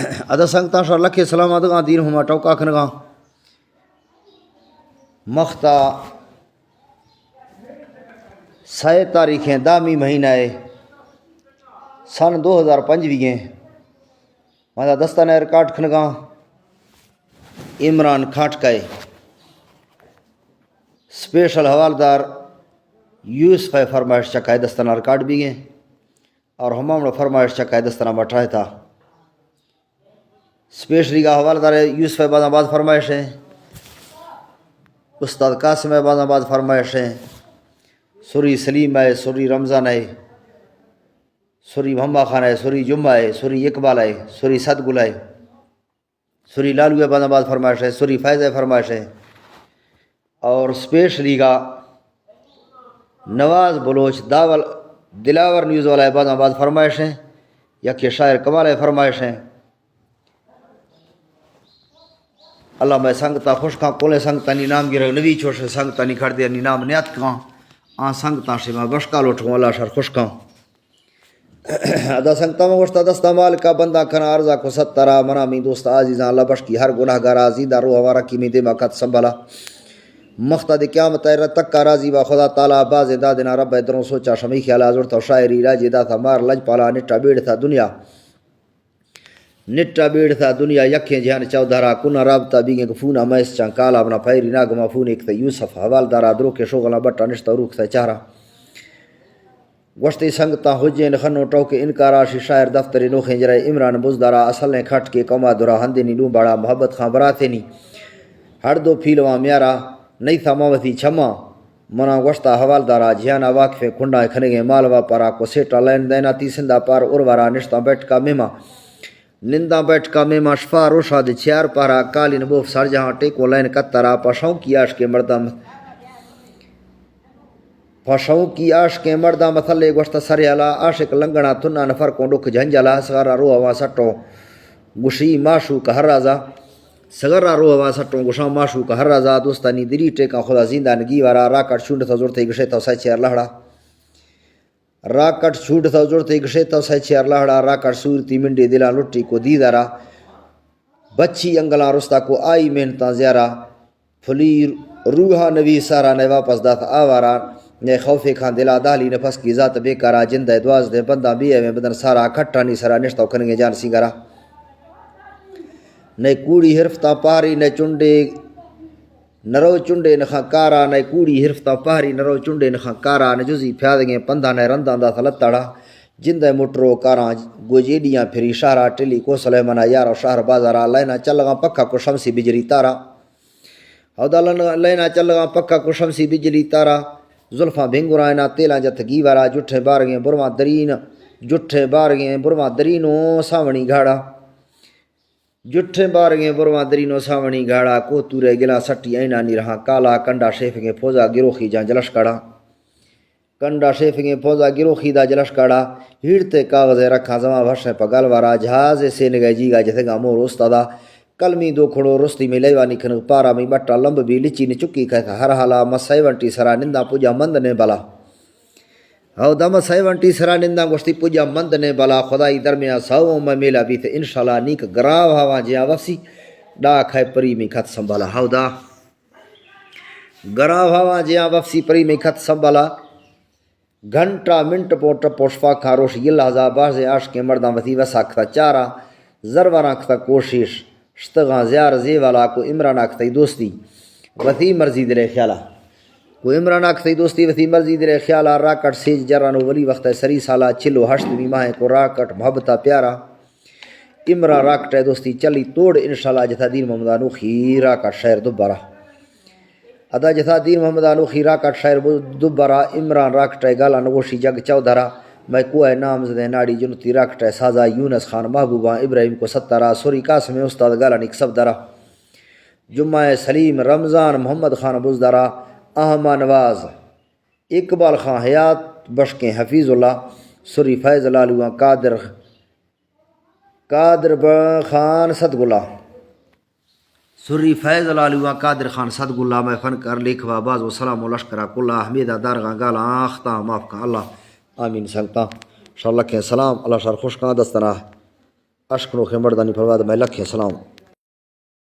ادا سنگتا شاء اللہ کے سلامت گاں دین ہما ٹوکا کھنگاں مختا 6 تاریخیں دامی مہینہ ہے سن 2005 مادا دستانہ ریکارڈ کھنگاں عمران کھاٹکائے اسپیشل حوالدار یوسف فرمائش چکائے دستانہ ریکارڈ بھی گئے اور ہمامڑ فرمائش چکائے دستانہ بٹھائے تھا اسپیشلی کا حوالدار یوسف بعض آباد فرمائش ہے، استاد قاسم بعض آباد فرمائش ہے، سوری سلیم ہے، سوری رمضان ہے، سوری محمد خان ہے، سوری جمعہ ہے، سوری اقبال ہے، سوری صدگل ہے، سوری لالو بعض آباد فرمائش ہے، سوری فیض فرمائش ہے، اور اسپیشلی کا نواز بلوچ داول دلاور نیوز والا بعض آباد فرمائش ہیں، یا کہ شاعر کمال فرمائش ہیں۔ اللہ میں سنگتا خوش کھاں کولے سنگتا نی نام گرہ نوی چوش سنگتا نی کھڑ دیا نی نام نیات کھاں آن سنگتا شما بشکا لوٹھوں اللہ شر خوش کھاں ادا سنگتا میں گوشتا دستا مال کا بندہ کھنا عرضہ کو سترہ منامی دوست عزیزاں اللہ بشکی ہر گناہ گارا زیدہ روح ہمارا کیمی دے مقت سنبھلا مختد قیامت رت تک کا راضی با خدا تعالیٰ باز دادنا رب دروں سوچا شمی خیال حضور تو شاعری راجی دا تھا مار لج پالا نٹا بیڑ تھا دنیا نٹا بیڑ تھا دنیا یکھیں جہان چودھرا کنا رابطہ بیگیں گفونا میس چان کالا اپنا پھیری ناگما فون ایک تھا یوسف حوالدارا درو کے شغلہ بٹا نشتا روک تھا چہرہ گوشتی سنگتا حجین خنو ٹوکے انکاراشی شاعر دفتری نوخیں جرائے عمران بزدارا اصل نے کھٹ کے کما درا ہندی نی لوں بڑا محبت خان براتے نی ہر دو پھیلواں میارا نہیں تھا موتی چھما منا گوشتا حوالدارا جھیانا واقف کھنڈا کھنگے مالوا پارا کو سیٹا لین دینا تی سندہ پار اروارا نشتا بیٹھ کا میما نندا بیٹھ کا میما شفا روشا دے چھیار پارا کالی نبوف سر جہاں ٹیکو لین کترا پشاؤں کی آش کے مردم پشاؤں کی آش کے مردہ مثلے گوشتا سریالا عاشق لنگنا تنہ نفر کو ڈک جھنجلا سغارا روح ہوا سٹو گشی ماشو کا ہر رازا سغرا روح ہوا سٹو گشا ماشو کا ہر رازا دوستانی دری ٹیکا خدا زندہ نگی وارا راکٹ شونڈ تھا زورتے گشے تھا سائے چیر لہڑا راکٹ چھوٹ تھا زورتے گشے تھا سائے چیر لہڑا راکٹ سورتی منڈی دلا لٹی کو دیدارا بچی انگلا رستا کو آئی محنتا زیارہ پھلی روحا نبی سارا نے واپس دا تھا آوارا نے خوف خان دلا دالی نفس کی ذات بے کارا جندہ دواز دے بندہ بیئے میں بدن سارا کھٹا نی سارا نشتا کنگے جان سنگارا نے کوڑی حرفتا پاری نے چنڈے نرو چنڈے نخا کارا نے کوڑی حرفتا پاری نرو چنڈے نخا کارا نے جزی پیادگیں پندہ نے رندان دا تھا لتڑا جندہ مٹرو کارا گوجیڈیاں پھری شہرہ ٹلی کو سلیمانہ یارا شہر بازارا لینا چل لگا پکا کو شمسی بجلی تارا ہودا لینا چل لگا پکا کو شمسی بجلی تارا زلفاں بھنگرائنا تیلا جت گیوارا جٹھے بارگیں برما درین جٹھے بارگیں برما درینوں ساونی گھاڑا جٹھے بارگیں برما درینوں ساونی گھاڑا کو تورے گلا سٹی اینا نی رہا کالا کنڈا شیفگیں پھوزا گروخی جان جلش کڑا کنڈا شیفگیں پھوزا گروخی دا جلش کڑا ہیڑتے کاغذ رکھا زمان بھشنے پا گلوارا جہاز سے نگے جیگا جتے گا مور استادا کلمی دو کھڑو رستی میں لیوانی کھنگ پارا میں بٹا لمب بھی لچی نے چکی کہتا ہر حالا مسائیونٹی سرا نندہ پوجا مند نے بلا او دا مسائیونٹی سرا نندہ گوشتی پوجا مند نے بلا خدای درمیان ساؤں میں میلا بھی تھے انشاءاللہ نیک گراو ہوا جیا وفسی ڈا کھائے پری میں کھت سنبھالا ہاو دا گراو ہوا جیا وفسی پری میں کھت سنبھالا گھنٹا منٹ پوٹ پوشفا کھاروش یہ لحظہ باز عاشق کے مردہ وطی وساکتا چارا ضرور آنکھتا کوشش شتغاں زیار زیوالا کو عمران آکھتائی دوستی وطی مرضی دلے خیالہ کو عمران آکھتائی دوستی وطی مرضی دلے خیالہ راکٹ سیج جرانو ولی وقت سری سالہ چلو ہشت بھی ماہیں کو راکٹ محبتہ پیارا عمران راکٹ دوستی چلی توڑ انشاءاللہ جتھا دین محمد آنوخی راکٹ شہر دوبارہ ادا جتھا دین محمد آنوخی راکٹ شہر دوبارہ عمران راکٹ گالا نگوشی جگ چودھرا میں کوئے نام زدے ناڑی جنتی راکٹ سازا یونس خان محبوبہ ابراہیم کو سترہ سوری قاسم استاد گالا نک سب درہ جمعہ سلیم رمضان محمد خان بزدرہ احمہ نواز اقبال خان حیات بشکیں حفیظ اللہ سوری فیض لالوہ قادر خان صدگلہ سوری فیض لالوہ قادر خان صدگلہ میں فنکر لکھوا باز و سلام و لشکرہ کلہ حمیدہ دارغاں گالا آختا معاف کا اللہ آمین سنگتا انشاءاللہ کے سلام اللہ شر خوش کا دستنا اشکنو خمردانی فرماد میں لکھے سلام